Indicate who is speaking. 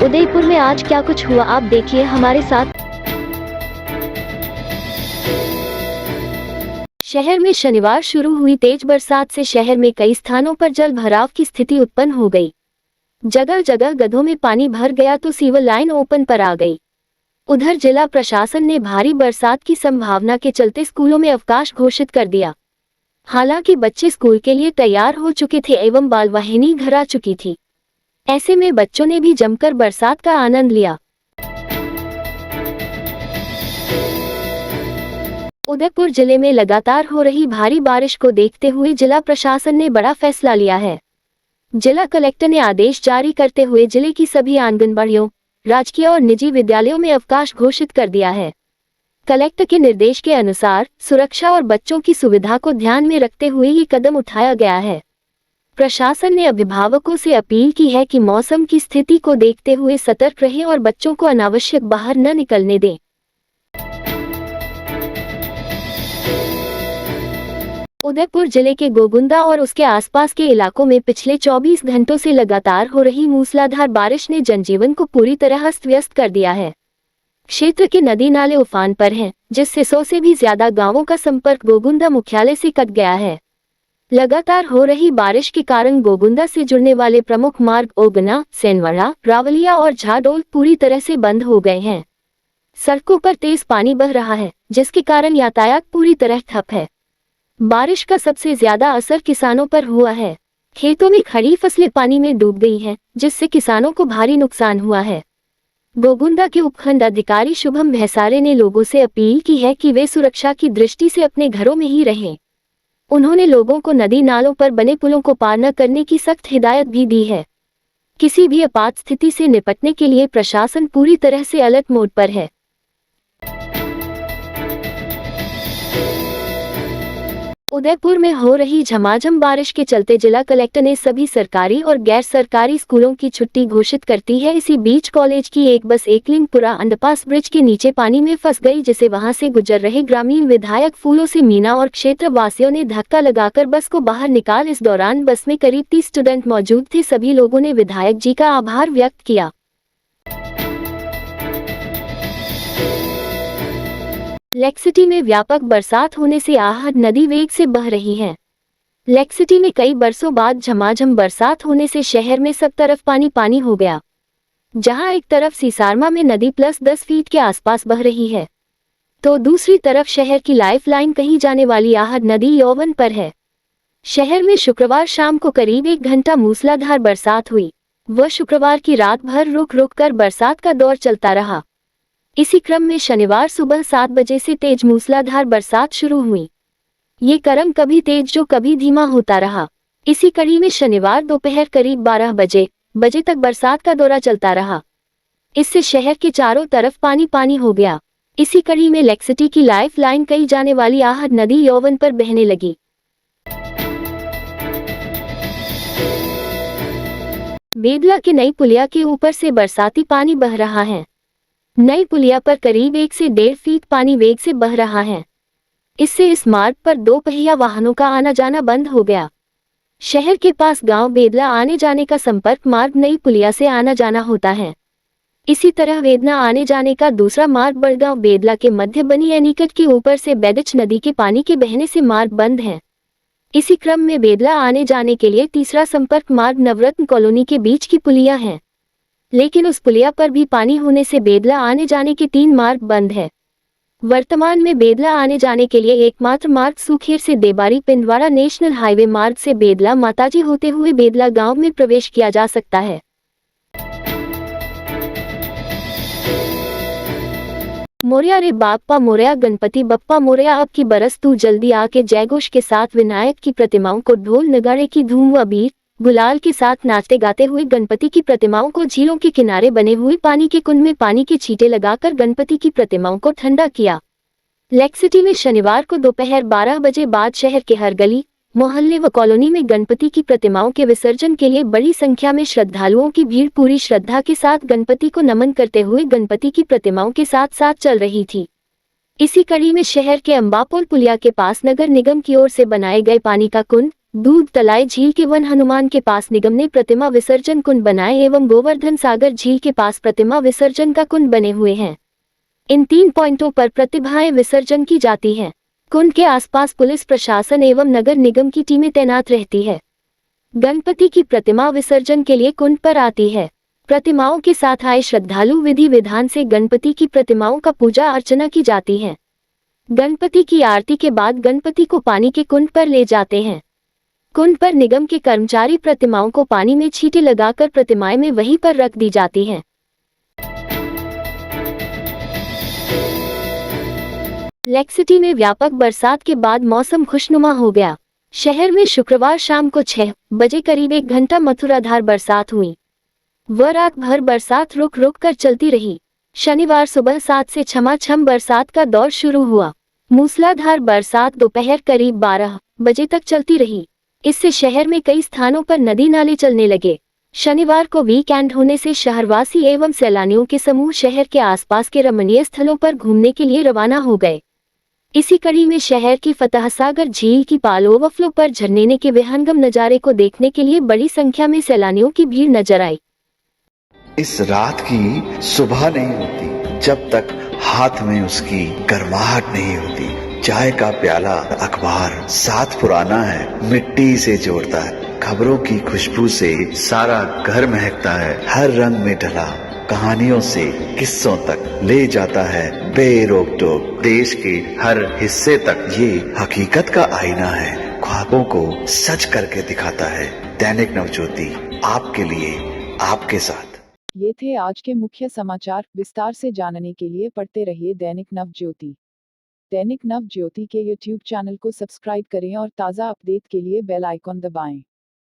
Speaker 1: उदयपुर में आज क्या कुछ हुआ आप देखिए हमारे साथ। शहर में शनिवार शुरू हुई तेज बरसात से शहर में कई स्थानों पर जल भराव की स्थिति उत्पन्न हो गई। जगह जगह गड्ढों में पानी भर गया तो सीवर लाइन ओपन पर आ गई। उधर जिला प्रशासन ने भारी बरसात की संभावना के चलते स्कूलों में अवकाश घोषित कर दिया। हालांकि बच्चे स्कूल के लिए तैयार हो चुके थे एवं बालवाहिनी घर आ चुकी थी। ऐसे में बच्चों ने भी जमकर बरसात का आनंद लिया। उदयपुर जिले में लगातार हो रही भारी बारिश को देखते हुए जिला प्रशासन ने बड़ा फैसला लिया है। जिला कलेक्टर ने आदेश जारी करते हुए जिले की सभी आंगनबाड़ियों, राजकीय और निजी विद्यालयों में अवकाश घोषित कर दिया है। कलेक्टर के निर्देश के अनुसार सुरक्षा और बच्चों की सुविधा को ध्यान में रखते हुए ये कदम उठाया गया है। प्रशासन ने अभिभावकों से अपील की है कि मौसम की स्थिति को देखते हुए सतर्क रहें और बच्चों को अनावश्यक बाहर न निकलने दें। उदयपुर जिले के गोगुंदा और उसके आसपास के इलाकों में पिछले 24 घंटों से लगातार हो रही मूसलाधार बारिश ने जनजीवन को पूरी तरह अस्त व्यस्त कर दिया है। क्षेत्र के नदी नाले उफान पर हैं, जिससे 100 से भी ज्यादा गांवों का संपर्क गोगुंदा मुख्यालय से कट गया है। लगातार हो रही बारिश के कारण गोगुंदा से जुड़ने वाले प्रमुख मार्ग ओगना, सेनवाड़ा, रावलिया और झाडोल पूरी तरह से बंद हो गए हैं। सड़कों पर तेज पानी बह रहा है, जिसके कारण यातायात पूरी तरह ठप है। बारिश का सबसे ज्यादा असर किसानों पर हुआ है। खेतों में खड़ी फसलें पानी में डूब गई हैं, जिससे किसानों को भारी नुकसान हुआ है। गोगुंदा के उपखंड अधिकारी शुभम भैसारे ने लोगों से अपील की है कि वे सुरक्षा की दृष्टि से अपने घरों में ही रहें। उन्होंने लोगों को नदी नालों पर बने पुलों को पार न करने की सख्त हिदायत भी दी है। किसी भी आपात स्थिति से निपटने के लिए प्रशासन पूरी तरह से अलर्ट मोड पर है। उदयपुर में हो रही झमाझम बारिश के चलते जिला कलेक्टर ने सभी सरकारी और गैर सरकारी स्कूलों की छुट्टी घोषित करती है। इसी बीच कॉलेज की एक बस एकलिंगपुरा अंडरपास ब्रिज के नीचे पानी में फंस गई, जिसे वहां से गुजर रहे ग्रामीण विधायक फूलों से मीना और क्षेत्र वासियों ने धक्का लगाकर बस को बाहर निकाल। इस दौरान बस में करीब 30 स्टूडेंट मौजूद थे। सभी लोगों ने विधायक जी का आभार व्यक्त किया। लेक सिटी में व्यापक बरसात होने से आहट नदी वेग से बह रही है। लेक सिटी में कई बरसों बाद झमाझम बरसात होने से शहर में सब तरफ पानी पानी हो गया। जहां एक तरफ सीसारमा में नदी +10 फीट के आसपास बह रही है, तो दूसरी तरफ शहर की लाइफ लाइन कहीं जाने वाली आहट नदी यौवन पर है। शहर में शुक्रवार शाम को करीब 1 घंटा मूसलाधार बरसात हुई। वह शुक्रवार की रात भर रुक रुक कर बरसात का दौर चलता रहा। इसी क्रम में शनिवार सुबह 7 बजे से तेज मूसलाधार बरसात शुरू हुई। ये क्रम कभी तेज जो कभी धीमा होता रहा। इसी कड़ी में शनिवार दोपहर करीब 12 बजे तक बरसात का दौरा चलता रहा। इससे शहर के चारों तरफ पानी पानी हो गया। इसी कड़ी में लेक सिटी की लाइफ लाइन कही जाने वाली आहट नदी यौवन पर बहने लगी। बेदला के नई पुलिया के ऊपर से बरसाती पानी बह रहा है। नई पुलिया पर करीब 1 से 1.5 फीट पानी वेग से बह रहा है। इससे इस मार्ग पर 2 पहिया वाहनों का आना जाना बंद हो गया। शहर के पास गांव बेदला आने जाने का संपर्क मार्ग नई पुलिया से आना जाना होता है। इसी तरह वेदना आने जाने का दूसरा मार्ग बड़गांव बेदला के मध्य बनी एनीकट के ऊपर से बेदच नदी के पानी के बहने से मार्ग बंद है। इसी क्रम में बेदला आने जाने के लिए तीसरा संपर्क मार्ग नवरत्न कॉलोनी के बीच की पुलिया है, लेकिन उस पुलिया पर भी पानी होने से बेदला आने जाने के 3 मार्ग बंद है। वर्तमान में बेदला आने जाने के लिए एकमात्र मार्ग सुखेर से देबारी पिंडवाड़ा नेशनल हाईवे मार्ग से बेदला माताजी होते हुए बेदला गांव में प्रवेश किया जा सकता है। मोरया रे बाप्पा मोरया, गणपति बप्पा मोरया, अब की बरस तू जल्दी आके जयघोष के साथ विनायक की प्रतिमाओं को ढोल नगाड़े की धूम व अबीर गुलाल के साथ नाचते गाते हुए गणपति की प्रतिमाओं को झीलों के किनारे बने हुए पानी के कुंड में पानी के छींटे लगाकर गणपति की प्रतिमाओं को ठंडा किया। लेक सिटी में शनिवार को दोपहर 12 बजे बाद शहर के हर गली, मोहल्ले व कॉलोनी में गणपति की प्रतिमाओं के विसर्जन के लिए बड़ी संख्या में श्रद्धालुओं की भीड़ पूरी श्रद्धा के साथ गणपति को नमन करते हुए गणपति की प्रतिमाओं के साथ साथ चल रही थी। इसी कड़ी में शहर के अंबापुल पुलिया के पास नगर निगम की ओर से बनाए गए पानी का कुंड, दूध तलाई झील के वन हनुमान के पास निगम ने प्रतिमा विसर्जन कुंड बनाए एवं गोवर्धन सागर झील के पास प्रतिमा विसर्जन का कुंड बने हुए हैं। इन 3 पॉइंटों पर प्रतिमाएं विसर्जन की जाती हैं। कुंड के आसपास पुलिस प्रशासन एवं नगर निगम की टीमें तैनात रहती है। गणपति की प्रतिमा विसर्जन के लिए कुंड पर आती है। प्रतिमाओं के साथ आए श्रद्धालु विधि विधान से गणपति की प्रतिमाओं का पूजा अर्चना की जाती है। गणपति की आरती के बाद गणपति को पानी के कुंड पर ले जाते हैं। कुंड पर निगम के कर्मचारी प्रतिमाओं को पानी में छींटे लगाकर प्रतिमाएं में वहीं पर रख दी जाती हैं। लेक सिटी में व्यापक बरसात के बाद मौसम खुशनुमा हो गया। शहर में शुक्रवार शाम को 6 बजे करीब 1 घंटा मथुराधार बरसात हुई। रात भर बरसात रुक रुक कर चलती रही। शनिवार सुबह 7 से छमाछम बरसात का दौर शुरू हुआ। मूसलाधार बरसात दोपहर करीब 12 बजे तक चलती रही। इससे शहर में कई स्थानों पर नदी नाले चलने लगे। शनिवार को वीकेंड होने से शहरवासी एवं सैलानियों के समूह शहर के आसपास के रमणीय स्थलों पर घूमने के लिए रवाना हो गए। इसी कड़ी में शहर की फतहसागर झील की पाल ओवरफ्लो पर झरने के विहंगम नजारे को देखने के लिए बड़ी संख्या में सैलानियों की भीड़ नजर आई।
Speaker 2: इस रात की सुबह नहीं होती जब तक हाथ में उसकी गर्माहट नहीं होती। चाय का प्याला, अखबार साथ पुराना है, मिट्टी से जोड़ता है। खबरों की खुशबू से सारा घर महकता है। हर रंग में ढला कहानियों से किस्सों तक ले जाता है बेरोक टोक। देश के हर हिस्से तक ये हकीकत का आईना है। ख्वाबों को सच करके दिखाता है। दैनिक नवज्योति, आपके लिए, आपके साथ।
Speaker 3: ये थे आज के मुख्य समाचार। विस्तार से जानने के लिए पढ़ते रहिए दैनिक नवज्योति। दैनिक नवज्योति के YouTube चैनल को सब्सक्राइब करें और ताज़ा अपडेट के लिए बेल आइकॉन दबाएं।